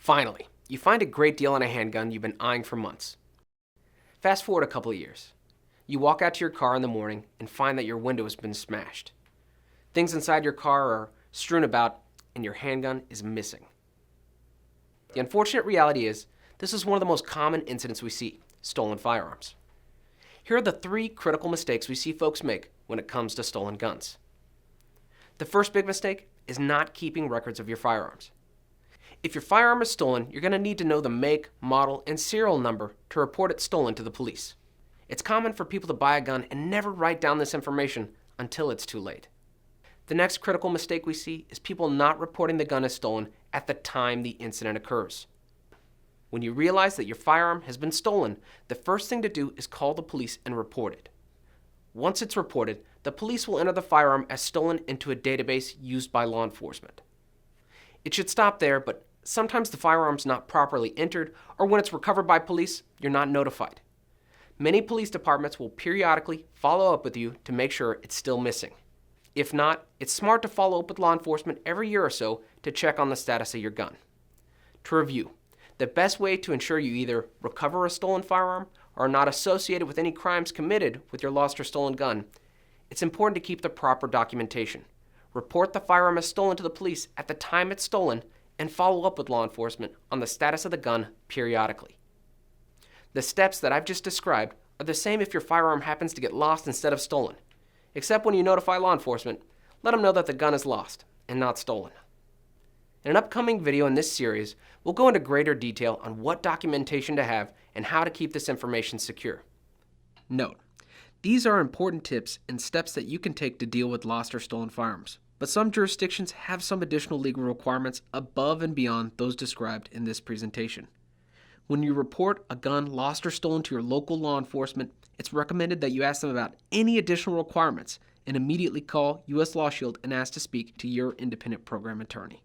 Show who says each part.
Speaker 1: Finally, you find a great deal on a handgun you've been eyeing for months. Fast forward a couple of years. You walk out to your car in the morning and find that your window has been smashed. Things inside your car are strewn about and your handgun is missing. The unfortunate reality is, this is one of the most common incidents we see: stolen firearms. Here are the 3 critical mistakes we see folks make when it comes to stolen guns. The first big mistake is not keeping records of your firearms. If your firearm is stolen, you're going to need to know the make, model, and serial number to report it stolen to the police. It's common for people to buy a gun and never write down this information until it's too late. The next critical mistake we see is people not reporting the gun as stolen at the time the incident occurs. When you realize that your firearm has been stolen, the first thing to do is call the police and report it. Once it's reported, the police will enter the firearm as stolen into a database used by law enforcement. It should stop there, but sometimes the firearm's not properly entered, or when it's recovered by police, you're not notified. Many police departments will periodically follow up with you to make sure it's still missing. If not, it's smart to follow up with law enforcement every year or so to check on the status of your gun. To review, the best way to ensure you either recover a stolen firearm or are not associated with any crimes committed with your lost or stolen gun, it's important to keep the proper documentation. Report the firearm as stolen to the police at the time it's stolen and follow up with law enforcement on the status of the gun periodically. The steps that I've just described are the same if your firearm happens to get lost instead of stolen, except when you notify law enforcement, let them know that the gun is lost and not stolen. In an upcoming video in this series, we'll go into greater detail on what documentation to have and how to keep this information secure. Note, these are important tips and steps that you can take to deal with lost or stolen firearms, but some jurisdictions have some additional legal requirements above and beyond those described in this presentation. When you report a gun lost or stolen to your local law enforcement, it's recommended that you ask them about any additional requirements and immediately call U.S. LawShield and ask to speak to your independent program attorney.